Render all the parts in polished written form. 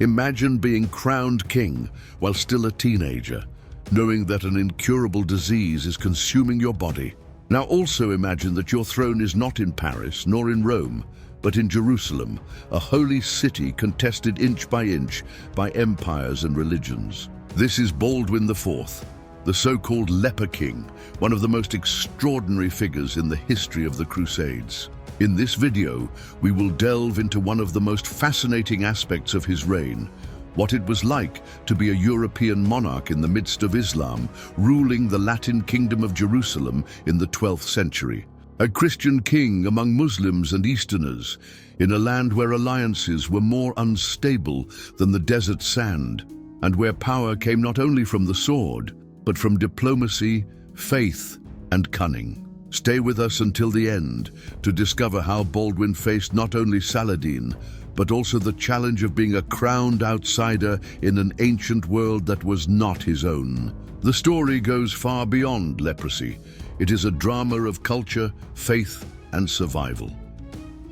Imagine being crowned king while still a teenager, knowing that an incurable disease is consuming your body. Now also imagine that your throne is not in Paris nor in Rome, but in Jerusalem, a holy city contested inch by empires and religions. This is Baldwin IV, the so-called Leper King, one of the most extraordinary figures in the history of the Crusades. In this video, we will delve into one of the most fascinating aspects of his reign, what it was like to be a European monarch in the midst of Islam, ruling the Latin kingdom of Jerusalem in the 12th century. A Christian king among Muslims and Easterners, in a land where alliances were more unstable than the desert sand, and where power came not only from the sword, but from diplomacy, faith, and cunning. Stay with us until the end to discover how Baldwin faced not only Saladin, but also the challenge of being a crowned outsider in an ancient world that was not his own. The story goes far beyond leprosy. It is a drama of culture, faith, and survival.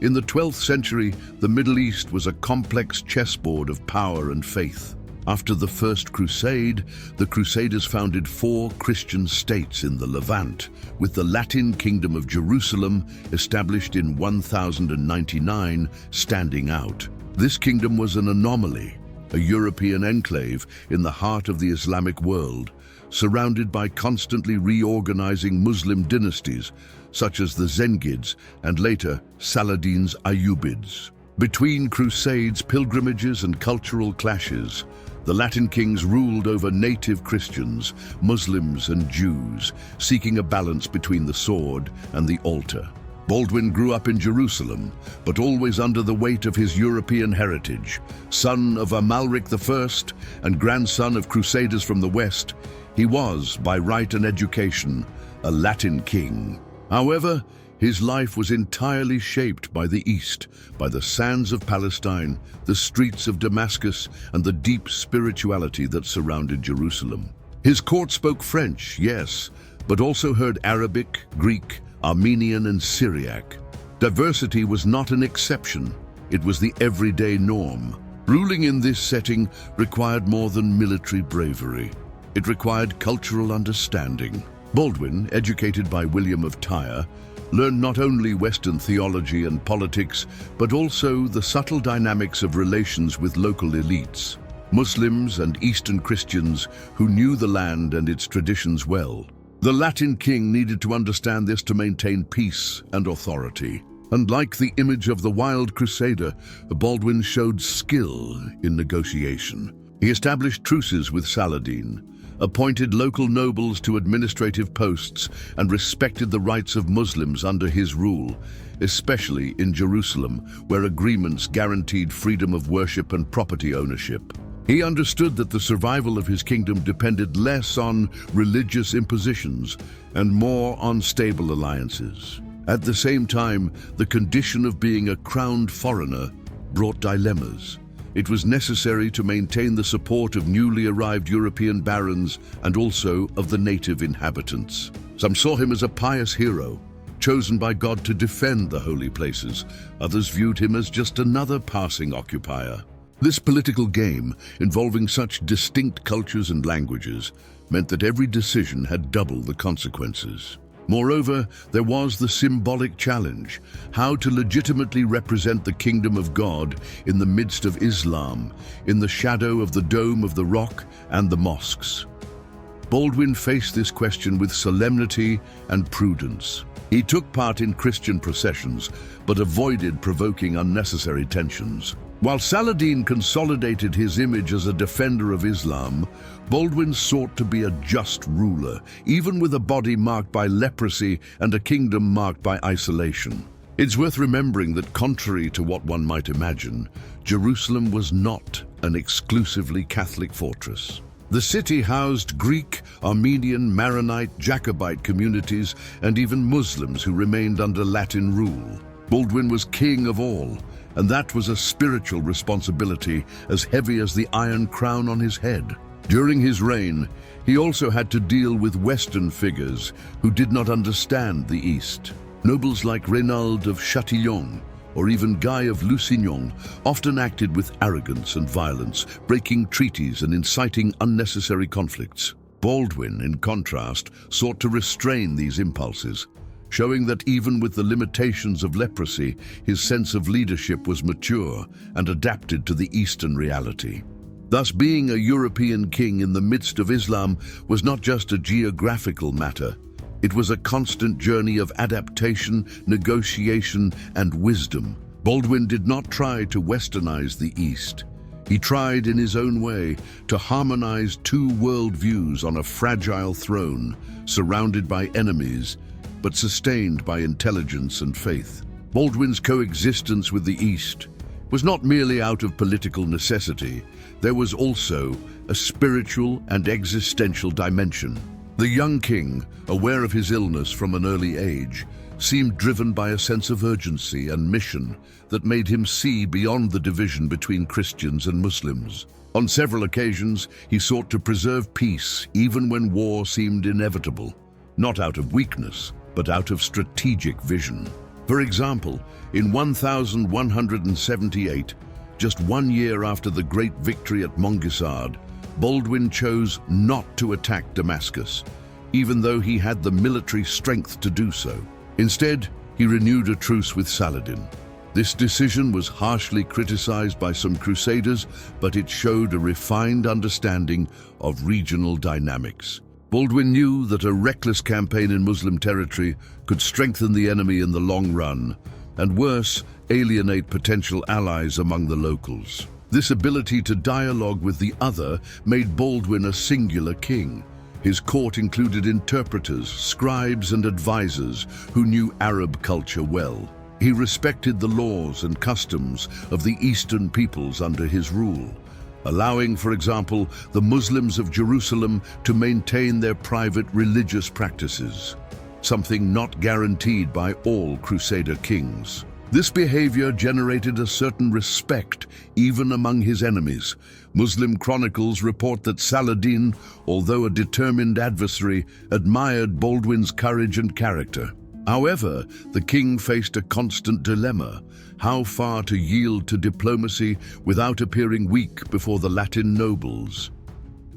In the 12th century, the Middle East was a complex chessboard of power and faith. After the First Crusade, the Crusaders founded 4 Christian states in the Levant, with the Latin Kingdom of Jerusalem, established in 1099, standing out. This kingdom was an anomaly, a European enclave in the heart of the Islamic world, surrounded by constantly reorganizing Muslim dynasties, such as the Zengids and later Saladin's Ayyubids. Between crusades, pilgrimages, and cultural clashes, the Latin kings ruled over native Christians, Muslims, and Jews, seeking a balance between the sword and the altar. Baldwin grew up in Jerusalem, but always under the weight of his European heritage. Son of Amalric I and grandson of crusaders from the West, he was, by right and education, a Latin king. However, his life was entirely shaped by the East, by the sands of Palestine, the streets of Damascus, and the deep spirituality that surrounded Jerusalem. His court spoke French, yes, but also heard Arabic, Greek, Armenian, and Syriac. Diversity was not an exception, it was the everyday norm. Ruling in this setting required more than military bravery. It required cultural understanding. Baldwin, educated by William of Tyre, learned not only Western theology and politics, but also the subtle dynamics of relations with local elites, Muslims and Eastern Christians who knew the land and its traditions well. The Latin king needed to understand this to maintain peace and authority. And like the image of the wild crusader, Baldwin showed skill in negotiation. He established truces with Saladin, appointed local nobles to administrative posts, and respected the rights of Muslims under his rule, especially in Jerusalem, where agreements guaranteed freedom of worship and property ownership. He understood that the survival of his kingdom depended less on religious impositions and more on stable alliances. At the same time, the condition of being a crowned foreigner brought dilemmas. It was necessary to maintain the support of newly arrived European barons and also of the native inhabitants. Some saw him as a pious hero, chosen by God to defend the holy places. Others viewed him as just another passing occupier. This political game, involving such distinct cultures and languages, meant that every decision had double the consequences. Moreover, there was the symbolic challenge, how to legitimately represent the kingdom of God in the midst of Islam, in the shadow of the Dome of the Rock and the mosques. Baldwin faced this question with solemnity and prudence. He took part in Christian processions, but avoided provoking unnecessary tensions. While Saladin consolidated his image as a defender of Islam, Baldwin sought to be a just ruler, even with a body marked by leprosy and a kingdom marked by isolation. It's worth remembering that, contrary to what one might imagine, Jerusalem was not an exclusively Catholic fortress. The city housed Greek, Armenian, Maronite, Jacobite communities, and even Muslims who remained under Latin rule. Baldwin was king of all, and that was a spiritual responsibility as heavy as the iron crown on his head. During his reign, he also had to deal with Western figures who did not understand the East. Nobles like Reynald of Châtillon, or even Guy of Lusignan, often acted with arrogance and violence, breaking treaties and inciting unnecessary conflicts. Baldwin, in contrast, sought to restrain these impulses, showing that even with the limitations of leprosy, his sense of leadership was mature and adapted to the Eastern reality. Thus, being a European king in the midst of Islam was not just a geographical matter. It was a constant journey of adaptation, negotiation, and wisdom. Baldwin did not try to westernize the East. He tried in his own way to harmonize two worldviews on a fragile throne, surrounded by enemies, but sustained by intelligence and faith. Baldwin's coexistence with the East was not merely out of political necessity. There was also a spiritual and existential dimension. The young king, aware of his illness from an early age, seemed driven by a sense of urgency and mission that made him see beyond the division between Christians and Muslims. On several occasions, he sought to preserve peace even when war seemed inevitable, not out of weakness, but out of strategic vision. For example, in 1178, just 1 year after the great victory at Mongisard, Baldwin chose not to attack Damascus, even though he had the military strength to do so. Instead, he renewed a truce with Saladin. This decision was harshly criticized by some Crusaders, but it showed a refined understanding of regional dynamics. Baldwin knew that a reckless campaign in Muslim territory could strengthen the enemy in the long run, and worse, alienate potential allies among the locals. This ability to dialogue with the other made Baldwin a singular king. His court included interpreters, scribes, and advisors who knew Arab culture well. He respected the laws and customs of the Eastern peoples under his rule, allowing, for example, the Muslims of Jerusalem to maintain their private religious practices, something not guaranteed by all Crusader kings. This behavior generated a certain respect even among his enemies. Muslim chronicles report that Saladin, although a determined adversary, admired Baldwin's courage and character. However, the king faced a constant dilemma: how far to yield to diplomacy without appearing weak before the Latin nobles.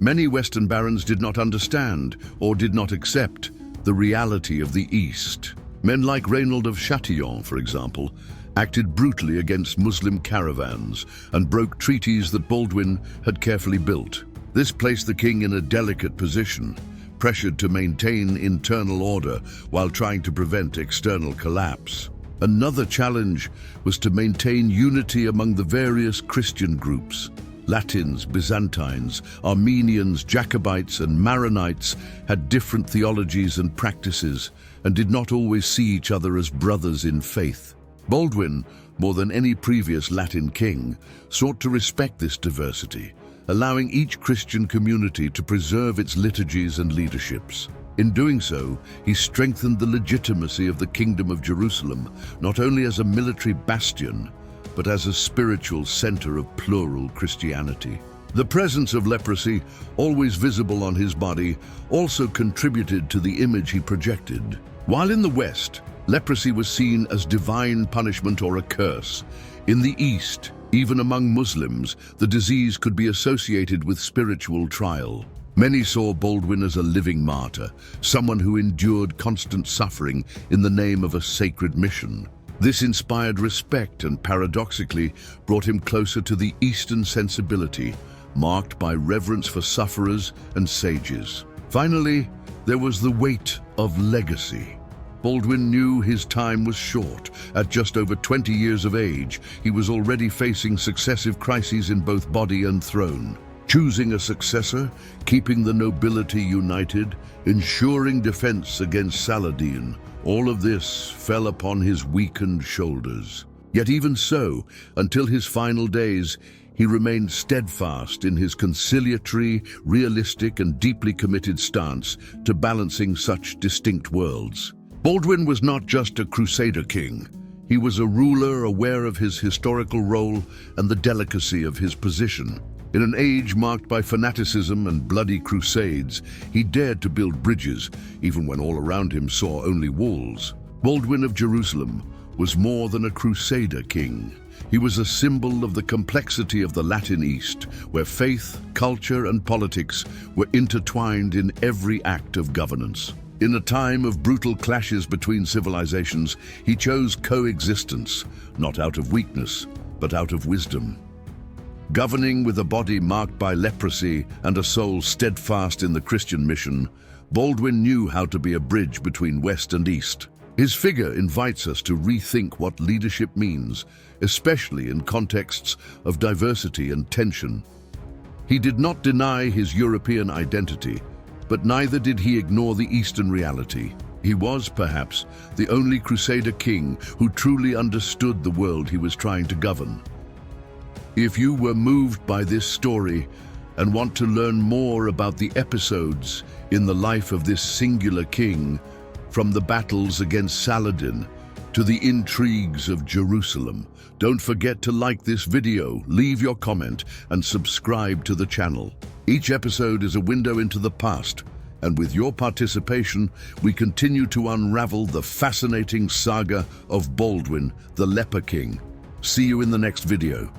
Many Western barons did not understand or did not accept the reality of the East. Men like Raynald of Chatillon, for example, acted brutally against Muslim caravans and broke treaties that Baldwin had carefully built. This placed the king in a delicate position, pressured to maintain internal order while trying to prevent external collapse. Another challenge was to maintain unity among the various Christian groups. Latins, Byzantines, Armenians, Jacobites, and Maronites had different theologies and practices and did not always see each other as brothers in faith. Baldwin, more than any previous Latin king, sought to respect this diversity, allowing each Christian community to preserve its liturgies and leaderships. In doing so, he strengthened the legitimacy of the Kingdom of Jerusalem, not only as a military bastion, but as a spiritual center of plural Christianity. The presence of leprosy, always visible on his body, also contributed to the image he projected. While in the West, leprosy was seen as divine punishment or a curse, in the East, even among Muslims, the disease could be associated with spiritual trial. Many saw Baldwin as a living martyr, someone who endured constant suffering in the name of a sacred mission. This inspired respect and paradoxically brought him closer to the Eastern sensibility, marked by reverence for sufferers and sages. Finally, there was the weight of legacy. Baldwin knew his time was short. At just over 20 years of age, he was already facing successive crises in both body and throne. Choosing a successor, keeping the nobility united, ensuring defense against Saladin, all of this fell upon his weakened shoulders. Yet even so, until his final days, he remained steadfast in his conciliatory, realistic, and deeply committed stance to balancing such distinct worlds. Baldwin was not just a Crusader king. He was a ruler aware of his historical role and the delicacy of his position. In an age marked by fanaticism and bloody crusades, he dared to build bridges, even when all around him saw only walls. Baldwin of Jerusalem, was more than a crusader king. He was a symbol of the complexity of the Latin East, where faith, culture, and politics were intertwined in every act of governance. In a time of brutal clashes between civilizations, he chose coexistence, not out of weakness, but out of wisdom. Governing with a body marked by leprosy and a soul steadfast in the Christian mission, Baldwin knew how to be a bridge between West and East. His figure invites us to rethink what leadership means, especially in contexts of diversity and tension. He did not deny his European identity, but neither did he ignore the Eastern reality. He was, perhaps, the only Crusader king who truly understood the world he was trying to govern. If you were moved by this story and want to learn more about the episodes in the life of this singular king, from the battles against Saladin to the intrigues of Jerusalem, don't forget to like this video, leave your comment, and subscribe to the channel. Each episode is a window into the past, and with your participation, we continue to unravel the fascinating saga of Baldwin, the Leper King. See you in the next video.